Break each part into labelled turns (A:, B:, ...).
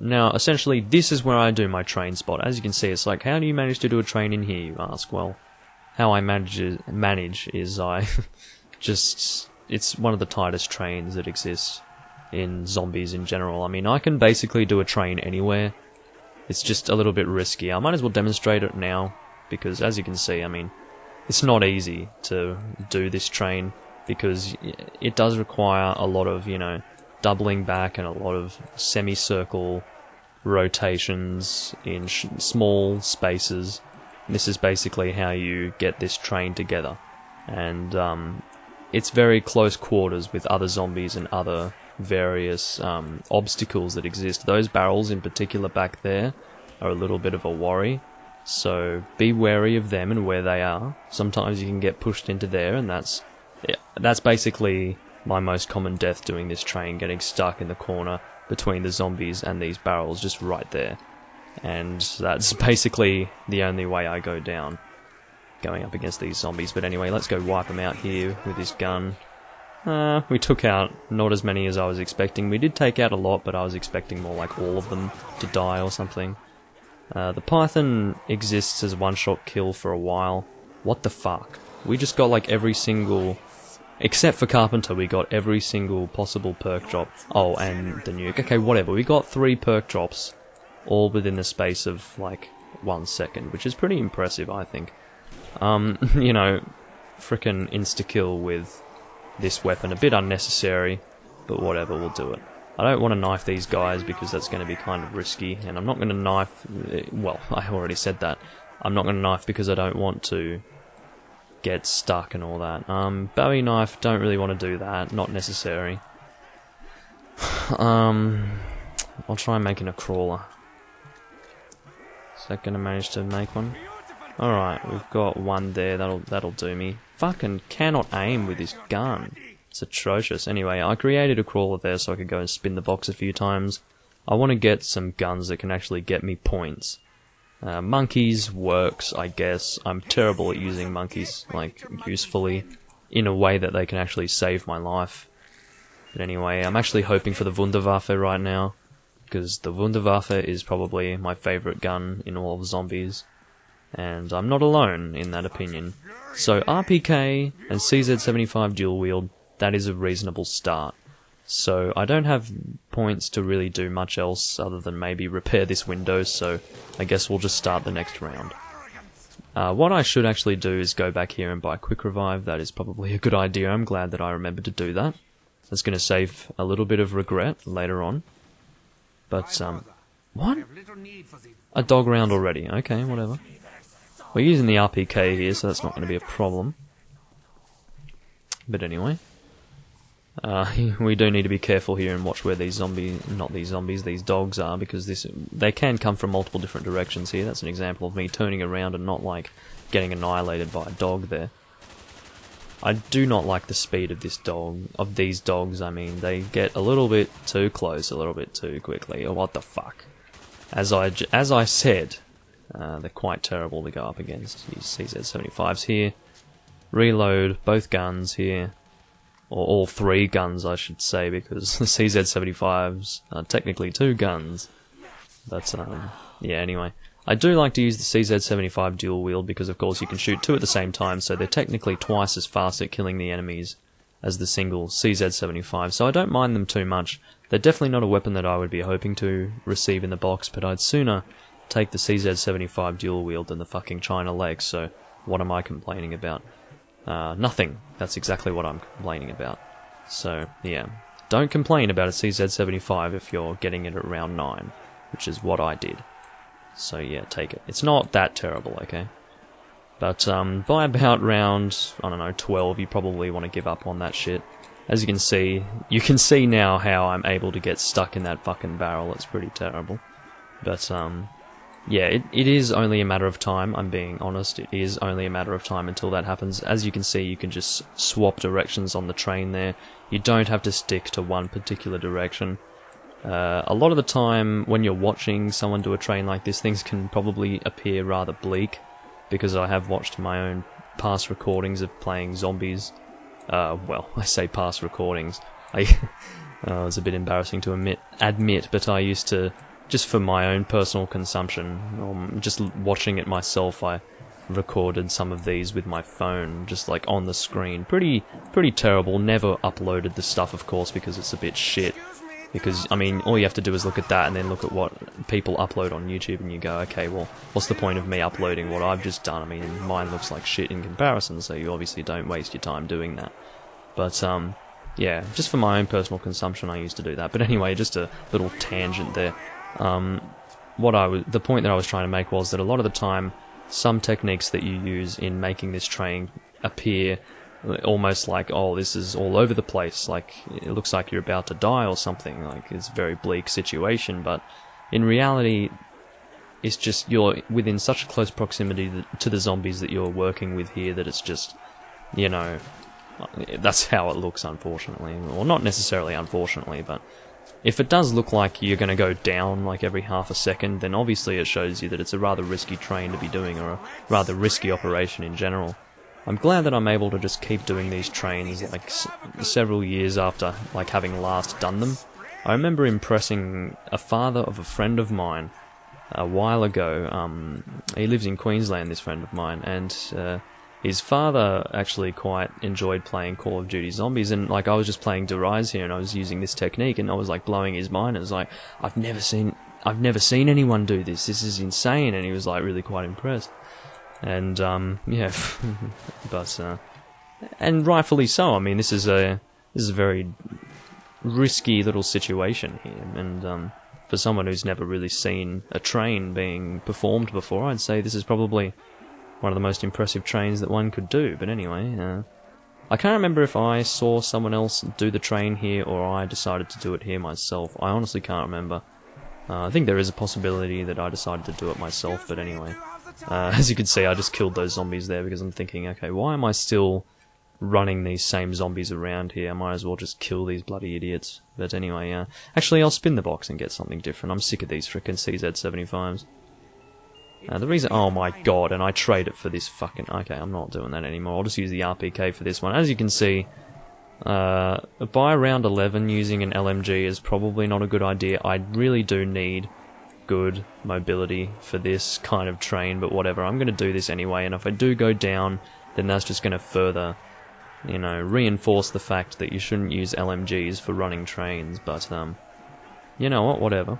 A: Now, essentially, this is where I do my train spot. As you can see, it's like, how do you manage to do a train in here, you ask? Well, how I manage is I just... It's one of the tightest trains that exists in zombies in general. I mean, I can basically do a train anywhere. It's just a little bit risky. I might as well demonstrate it now, because as you can see, I mean, it's not easy to do this train, because it does require a lot of, you know, doubling back and a lot of semicircle rotations in small spaces. And this is basically how you get this train together. And it's very close quarters with other zombies and other various obstacles that exist. Those barrels in particular back there are a little bit of a worry, so be wary of them and where they are. Sometimes you can get pushed into there, and that's basically my most common death doing this train, getting stuck in the corner between the zombies and these barrels just right there. And that's basically the only way I go down, going up against these zombies. But anyway, let's go wipe them out here with this gun. We took out not as many as I was expecting. We did take out a lot, but I was expecting more like all of them to die or something. The Python exists as one-shot kill for a while. What the fuck? We just got like every single... Except for Carpenter, we got every single possible perk drop. Oh, and the nuke. Okay, whatever. We got 3 perk drops, all within the space of like 1 second, which is pretty impressive, I think. You know, frickin' insta-kill with this weapon. A bit unnecessary, but whatever, we'll do it. I don't want to knife these guys because that's going to be kind of risky, and I'm not going to knife... Well, I already said that. I'm not going to knife because I don't want to get stuck and all that. Bowie knife, don't really want to do that, not necessary. I'll try making a crawler. Is that going to manage to make one? Alright, we've got one there, that'll do me. Fucking cannot aim with this gun. It's atrocious. Anyway, I created a crawler there so I could go and spin the box a few times. I want to get some guns that can actually get me points. Monkeys works, I guess. I'm terrible at using monkeys, like, usefully, in a way that they can actually save my life. But anyway, I'm actually hoping for the Wunderwaffe right now, because the Wunderwaffe is probably my favourite gun in all of zombies, and I'm not alone in that opinion. So RPK and CZ75 dual wield, that is a reasonable start. So I don't have points to really do much else other than maybe repair this window, so I guess we'll just start the next round. What I should actually do is go back here and buy Quick Revive. That is probably a good idea. I'm glad that I remembered to do that. That's going to save a little bit of regret later on. But, what? A dog round already. Okay, whatever. We're using the RPK here, so that's not going to be a problem. But anyway. We do need to be careful here and watch where these these dogs are, because they can come from multiple different directions here. That's an example of me turning around and not, like, getting annihilated by a dog there. I do not like the speed of these dogs. I mean, they get a little bit too close, a little bit too quickly. Oh, what the fuck? As I said, they're quite terrible to go up against. Use CZ75s here. Reload both guns here. Or all 3 guns, I should say, because the CZ75s are technically 2 guns. But, yeah, anyway. I do like to use the CZ75 dual wield because, of course, you can shoot 2 at the same time, so they're technically twice as fast at killing the enemies as the single CZ75, so I don't mind them too much. They're definitely not a weapon that I would be hoping to receive in the box, but I'd sooner take the CZ75 dual wield than the fucking China leg, so what am I complaining about? Nothing. That's exactly what I'm complaining about. So, yeah. Don't complain about a CZ75 if you're getting it at round 9, which is what I did. So, yeah, take it. It's not that terrible, okay? But, by about round, I don't know, 12, you probably want to give up on that shit. As you can see now how I'm able to get stuck in that fucking barrel. It's pretty terrible. But, yeah, it is only a matter of time, I'm being honest. It is only a matter of time until that happens. As you can see, you can just swap directions on the train there. You don't have to stick to one particular direction. A lot of the time, when you're watching someone do a train like this, things can probably appear rather bleak, because I have watched my own past recordings of playing zombies. Well, I say past recordings. It's a bit embarrassing to admit, but I used to just for my own personal consumption, just watching it myself, I recorded some of these with my phone, just like on the screen. Pretty terrible. Never uploaded the stuff, of course, because it's a bit shit. Because, I mean, all you have to do is look at that and then look at what people upload on YouTube and you go, okay, well, what's the point of me uploading what I've just done? I mean, mine looks like shit in comparison, so you obviously don't waste your time doing that. But, yeah, just for my own personal consumption, I used to do that. But anyway, just a little tangent there. The point that I was trying to make was that a lot of the time, some techniques that you use in making this train appear almost like, oh, this is all over the place, like it looks like you're about to die or something, like it's a very bleak situation, but in reality it's just you're within such close proximity to the zombies that you're working with here that it's just, you know, that's how it looks, unfortunately. Or not necessarily unfortunately, but if it does look like you're going to go down like every half a second, then obviously it shows you that it's a rather risky train to be doing, or a rather risky operation in general. I'm glad that I'm able to just keep doing these trains like several years after like having last done them. I remember impressing a father of a friend of mine a while ago. He lives in Queensland, this friend of mine, and his father actually quite enjoyed playing Call of Duty Zombies, and like I was just playing Riese here and I was using this technique and I was like blowing his mind. It was like, I've never seen anyone do this. This is insane. And he was like really quite impressed. And yeah, but and rightfully so. I mean, this is a very risky little situation here, and for someone who's never really seen a train being performed before, I'd say this is probably one of the most impressive trains that one could do. But anyway, I can't remember if I saw someone else do the train here or I decided to do it here myself. I honestly can't remember. I think there is a possibility that I decided to do it myself, but anyway. As you can see, I just killed those zombies there because I'm thinking, okay, why am I still running these same zombies around here? I might as well just kill these bloody idiots. But anyway, actually I'll spin the box and get something different. I'm sick of these frickin' CZ75s. The reason... Oh my god, and I trade it for this fucking... Okay, I'm not doing that anymore. I'll just use the RPK for this one. As you can see, by round 11, using an LMG is probably not a good idea. I really do need good mobility for this kind of train, but whatever, I'm going to do this anyway, and if I do go down, then that's just going to further, you know, reinforce the fact that you shouldn't use LMGs for running trains, but, you know what, whatever.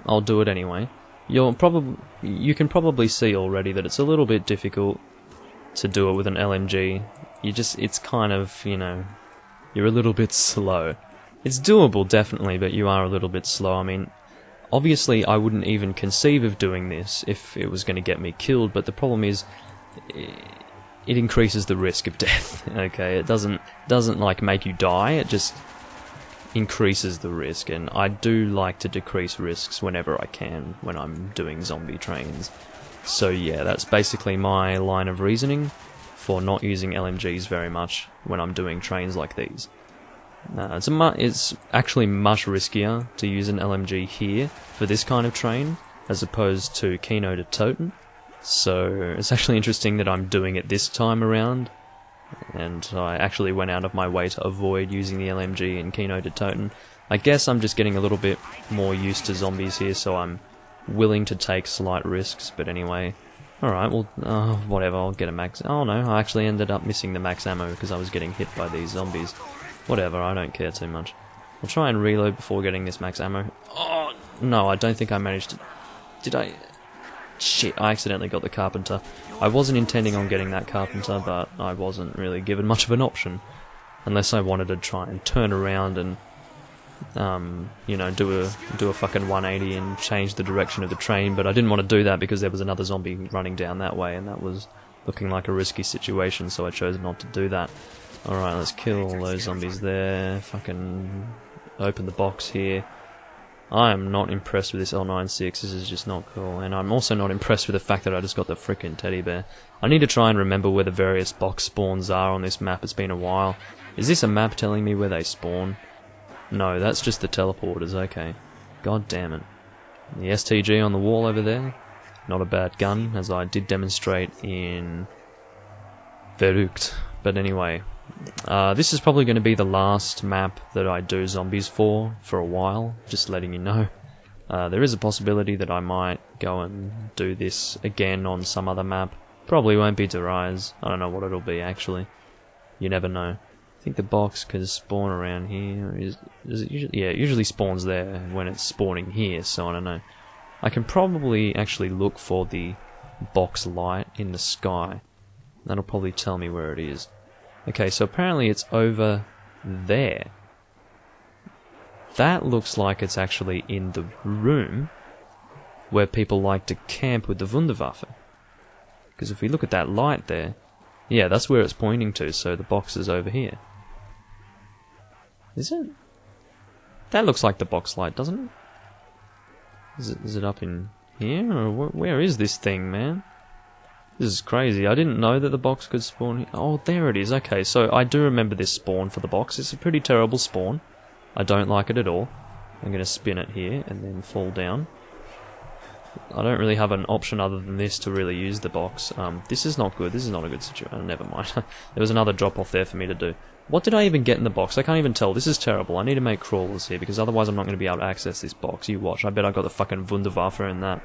A: I'll do it anyway. You can probably see already that it's a little bit difficult to do it with an LMG. It's kind of, you know, you're a little bit slow. It's doable, definitely, but you are a little bit slow. I mean, obviously, I wouldn't even conceive of doing this if it was going to get me killed, but the problem is, it increases the risk of death, okay? It doesn't like, make you die, it just increases the risk, and I do like to decrease risks whenever I can when I'm doing zombie trains. So yeah, that's basically my line of reasoning for not using LMGs very much when I'm doing trains like these. It's actually much riskier to use an LMG here for this kind of train as opposed to Kino to Toten. So it's actually interesting that I'm doing it this time around, and I actually went out of my way to avoid using the LMG in Kino to Toten. I guess I'm just getting a little bit more used to zombies here, so I'm willing to take slight risks, but anyway. Alright, well, whatever, I'll get a max... Oh no, I actually ended up missing the max ammo because I was getting hit by these zombies. Whatever, I don't care too much. I'll try and reload before getting this max ammo. Oh, no, I don't think I managed to... Did I... Shit, I accidentally got the Carpenter. I wasn't intending on getting that Carpenter, but I wasn't really given much of an option. Unless I wanted to try and turn around and, you know, do a fucking 180 and change the direction of the train, but I didn't want to do that because there was another zombie running down that way, and that was looking like a risky situation, so I chose not to do that. Alright, let's kill all those zombies there. Fucking open the box here. I am not impressed with this L96, this is just not cool. And I'm also not impressed with the fact that I just got the frickin' teddy bear. I need to try and remember where the various box spawns are on this map, it's been a while. Is this a map telling me where they spawn? No, that's just the teleporters, okay. God damn it. The STG on the wall over there. Not a bad gun, as I did demonstrate in Verrucht. But anyway, this is probably going to be the last map that I do zombies for a while, just letting you know. There is a possibility that I might go and do this again on some other map. Probably won't be to Riese. I don't know what it'll be actually. You never know. I think the box could spawn around here. Is it usually, yeah, it usually spawns there when it's spawning here, so I don't know. I can probably actually look for the box light in the sky. That'll probably tell me where it is. Okay, so apparently it's over there. That looks like it's actually in the room where people like to camp with the Wunderwaffe. Because if we look at that light there, yeah, that's where it's pointing to, so the box is over here. Is it? That looks like the box light, doesn't it? Is it up in here, or where is this thing, man? This is crazy. I didn't know that the box could spawn here. Oh, there it is. Okay, so I do remember this spawn for the box. It's a pretty terrible spawn. I don't like it at all. I'm going to spin it here and then fall down. I don't really have an option other than this to really use the box. This is not good. This is not a good situation. Never mind. There was another drop off there for me to do. What did I even get in the box? I can't even tell. This is terrible. I need to make crawlers here because otherwise I'm not going to be able to access this box. You watch. I bet I got the fucking Wunderwaffe in that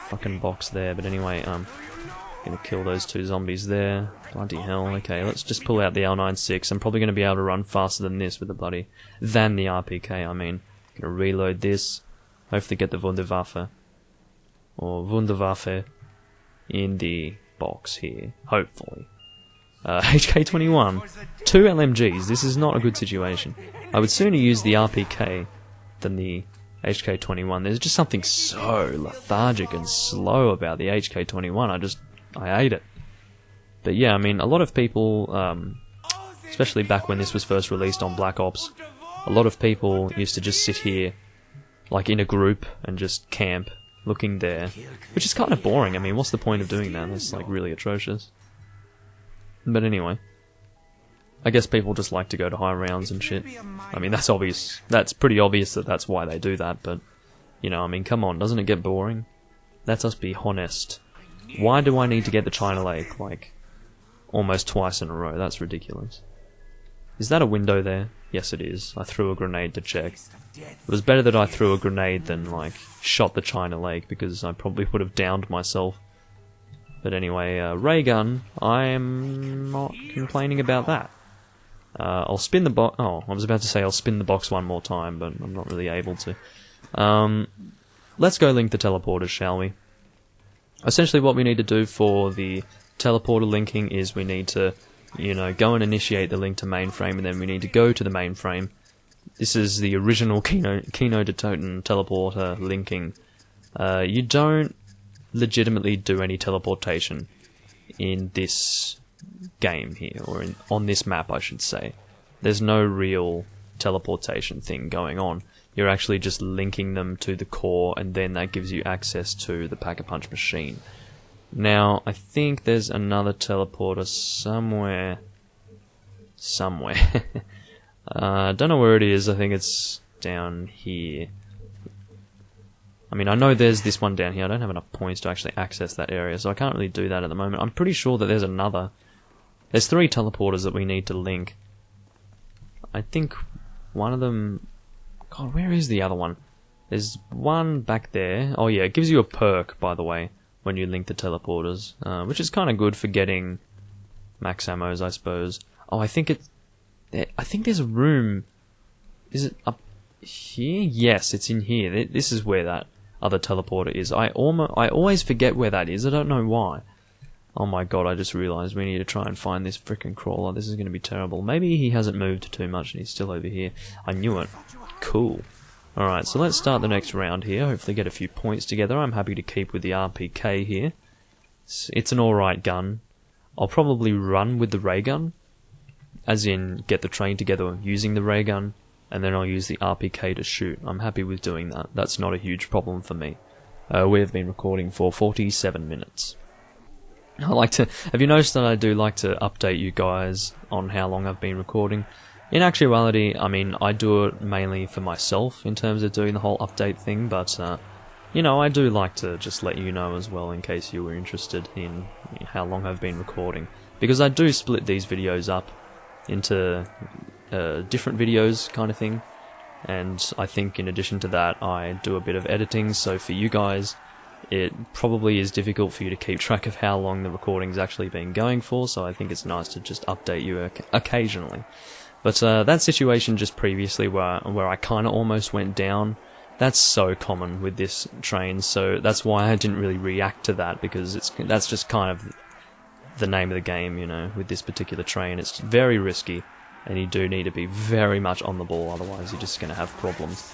A: fucking box there. But anyway, gonna kill those two zombies there. Bloody hell. Okay, let's just pull out the L96. I'm probably gonna be able to run faster than this with the bloody... than the RPK, I mean. Gonna reload this. Hopefully get the Wunderwaffe. Or Wunderwaffe in the box here. Hopefully. HK21. 2 LMGs. This is not a good situation. I would sooner use the RPK than the HK21. There's just something so lethargic and slow about the HK21. I hate it. But yeah, I mean, a lot of people, especially back when this was first released on Black Ops, a lot of people used to just sit here, like in a group, and just camp, looking there, which is kind of boring. I mean, what's the point of doing that? That's like really atrocious. But anyway, I guess people just like to go to high rounds and shit. I mean, that's obvious. That's pretty obvious that that's why they do that, but, you know, I mean, come on, doesn't it get boring? Let us be honest. Why do I need to get the China Lake, like, almost twice in a row? That's ridiculous. Is that a window there? Yes, it is. I threw a grenade to check. It was better that I threw a grenade than, like, shot the China Lake, because I probably would have downed myself. But anyway, ray gun, I am not complaining about that. I'll spin the box... Oh, I was about to say I'll spin the box one more time, but I'm not really able to. Let's go link the teleporters, shall we? Essentially what we need to do for the teleporter linking is we need to, you know, go and initiate the link to mainframe, and then we need to go to the mainframe. This is the original Kino to Toten teleporter linking. You don't legitimately do any teleportation in this game here, or on this map I should say. There's no real teleportation thing going on. You're actually just linking them to the core, and then that gives you access to the Pack-a-Punch machine. Now, I think there's another teleporter somewhere. I don't know where it is. I think it's down here. I mean, I know there's this one down here. I don't have enough points to actually access that area, so I can't really do that at the moment. I'm pretty sure that there's another. There's 3 teleporters that we need to link. I think one of them... God, where is the other one? There's one back there. Oh yeah, it gives you a perk, by the way, when you link the teleporters, which is kind of good for getting max ammos, I suppose. Oh, I think there's a room. Is it up here? Yes, it's in here. This is where that other teleporter is. I always forget where that is. I don't know why. Oh my god, I just realised we need to try and find this frickin' crawler. This is going to be terrible. Maybe he hasn't moved too much and he's still over here. I knew it. Cool. Alright, so let's start the next round here. Hopefully get a few points together. I'm happy to keep with the RPK here. It's an alright gun. I'll probably run with the ray gun. As in, get the train together using the ray gun. And then I'll use the RPK to shoot. I'm happy with doing that. That's not a huge problem for me. We have been recording for 47 minutes. Have you noticed that I do like to update you guys on how long I've been recording? In actuality, I mean, I do it mainly for myself in terms of doing the whole update thing, but, you know, I do like to just let you know as well in case you were interested in how long I've been recording. Because I do split these videos up into different videos kind of thing. and I think in addition to that I do a bit of editing, so for you guys it probably is difficult for you to keep track of how long the recording's actually been going for, so I think it's nice to just update you occasionally. But that situation just previously where I kind of almost went down, that's so common with this train, so that's why I didn't really react to that, because that's just kind of the name of the game, you know, with this particular train. It's very risky, and you do need to be very much on the ball, otherwise you're just going to have problems.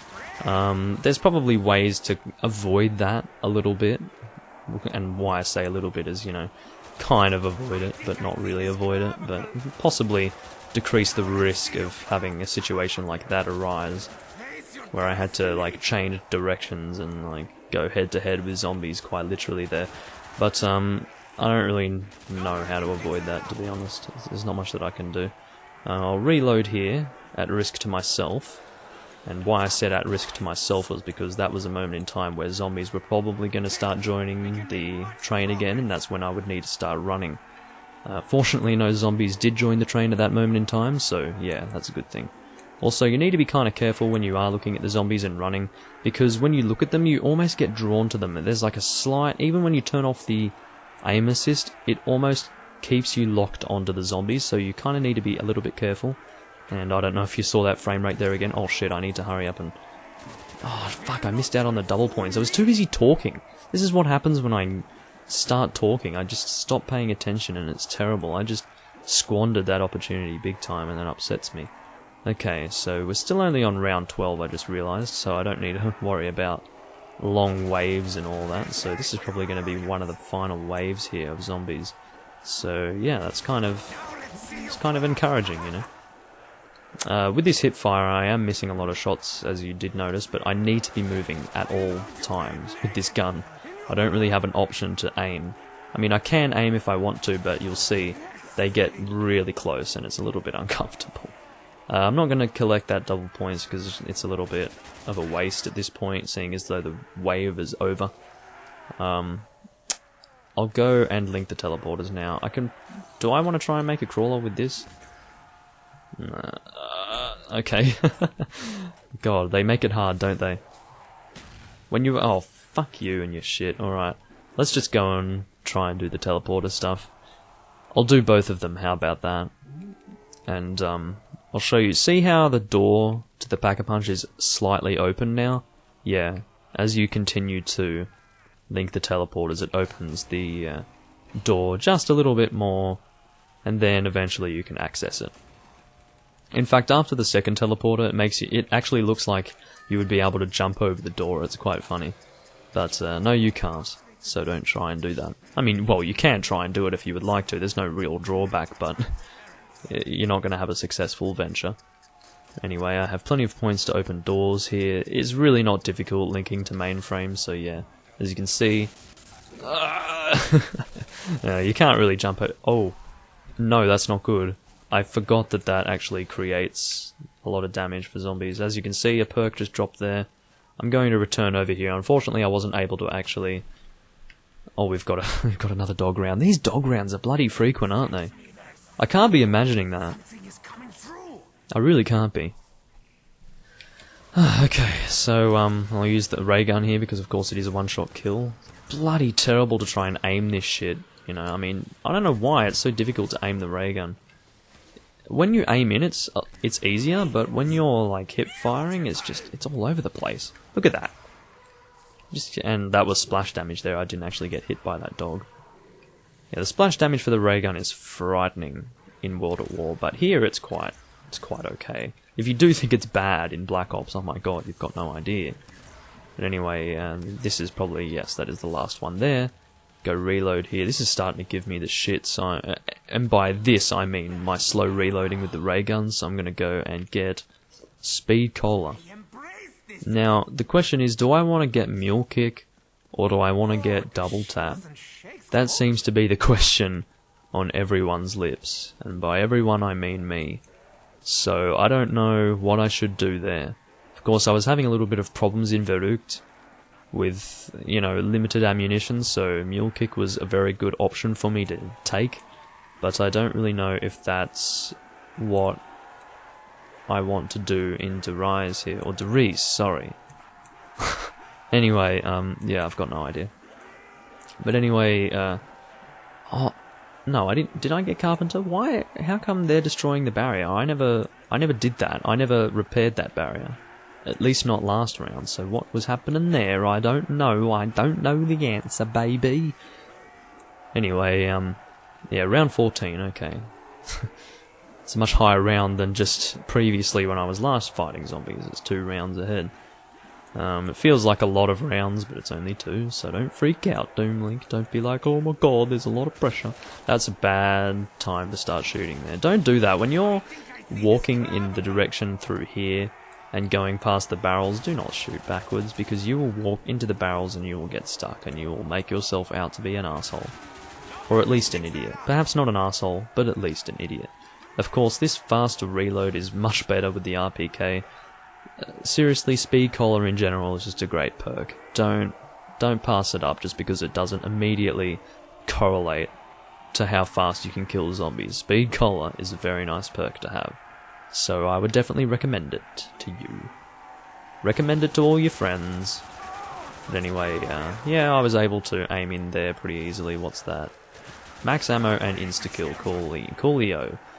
A: There's probably ways to avoid that a little bit, and why I say a little bit is, you know, kind of avoid it, but not really avoid it, but possibly decrease the risk of having a situation like that arise, where I had to, like, change directions and, like, go head-to-head with zombies quite literally there. But, I don't really know how to avoid that, to be honest. There's not much that I can do. I'll reload here, at risk to myself. And why I said at risk to myself was because that was a moment in time where zombies were probably going to start joining the train again, and that's when I would need to start running. Fortunately, no zombies did join the train at that moment in time, so yeah, that's a good thing. Also, you need to be kind of careful when you are looking at the zombies and running, because when you look at them, you almost get drawn to them. There's like a slight, even when you turn off the aim assist, it almost keeps you locked onto the zombies, so you kind of need to be a little bit careful. And I don't know if you saw that frame rate there again. Oh shit, I need to hurry up and... Oh fuck, I missed out on the double points. I was too busy talking. This is what happens when I start talking. I just stop paying attention and it's terrible. I just squandered that opportunity big time and that upsets me. Okay, so we're still only on round 12, I just realised, so I don't need to worry about long waves and all that. So this is probably going to be one of the final waves here of zombies. So yeah, it's kind of encouraging, you know. With this hip fire, I am missing a lot of shots, as you did notice, but I need to be moving at all times with this gun. I don't really have an option to aim. I mean, I can aim if I want to, but you'll see they get really close and it's a little bit uncomfortable. I'm not going to collect that double points because it's a little bit of a waste at this point, seeing as though the wave is over. I'll go and link the teleporters now. Do I want to try and make a crawler with this? Okay. God, they make it hard, don't they? Oh, fuck you and your shit. Alright. Let's just go and try and do the teleporter stuff. I'll do both of them, how about that? And, I'll show you. See how the door to the Pack-a-Punch is slightly open now? Yeah. As you continue to link the teleporters, it opens the door just a little bit more, and then eventually you can access it. In fact, after the second teleporter, it actually looks like you would be able to jump over the door. It's quite funny. But no, you can't, so don't try and do that. I mean, well, you can try and do it if you would like to. There's no real drawback, but you're not going to have a successful venture. Anyway, I have plenty of points to open doors here. It's really not difficult linking to mainframes, so yeah. As you can see... you can't really jump out... Oh, no, that's not good. I forgot that actually creates a lot of damage for zombies. As you can see, a perk just dropped there. I'm going to return over here. Unfortunately, I wasn't able to actually... Oh, we've got another dog round. These dog rounds are bloody frequent, aren't they? I can't be imagining that. I really can't be. Okay, so I'll use the ray gun here because of course it is a one-shot kill. Bloody terrible to try and aim this shit, you know. I mean, I don't know why it's so difficult to aim the ray gun. When you aim in, it's easier, but when you're like hip firing, it's all over the place. Look at that. And that was splash damage there. I didn't actually get hit by that dog. Yeah, the splash damage for the ray gun is frightening in World at War, but here it's quite okay. If you do think it's bad in Black Ops, oh my god, you've got no idea. But anyway, this is probably, yes, that is the last one there. Go reload here. This is starting to give me the shit, so, and by this I mean my slow reloading with the ray gun, so I'm going to go and get Speed Cola. Now, the question is, do I want to get Mule Kick, or do I want to get Double Tap? That seems to be the question on everyone's lips, and by everyone I mean me. So I don't know what I should do there. Of course, I was having a little bit of problems in Verrucht with, you know, limited ammunition, so Mule Kick was a very good option for me to take, but I don't really know if that's what I want to do into Riese here, or Riese, sorry. Anyway, yeah, I've got no idea. But anyway, oh, no, I didn't. Did I get Carpenter? Why? How come they're destroying the barrier? I never did that. I never repaired that barrier. At least not last round. So what was happening there? I don't know. I don't know the answer, baby. Anyway, yeah, round 14. Okay. It's a much higher round than just previously when I was last fighting zombies. It's 2 rounds ahead. It feels like a lot of rounds, but it's only 2, so don't freak out, Doomlink. Don't be like, oh my god, there's a lot of pressure. That's a bad time to start shooting there. Don't do that. When you're walking in the direction through here and going past the barrels, do not shoot backwards, because you will walk into the barrels and you will get stuck, and you will make yourself out to be an asshole. Or at least an idiot. Perhaps not an asshole, but at least an idiot. Of course, this faster reload is much better with the RPK. Seriously, Speed Collar in general is just a great perk. Don't pass it up just because it doesn't immediately correlate to how fast you can kill zombies. Speed Collar is a very nice perk to have. So I would definitely recommend it to you. Recommend it to all your friends. But anyway, yeah, I was able to aim in there pretty easily. What's that? Max ammo and insta-kill, coolio.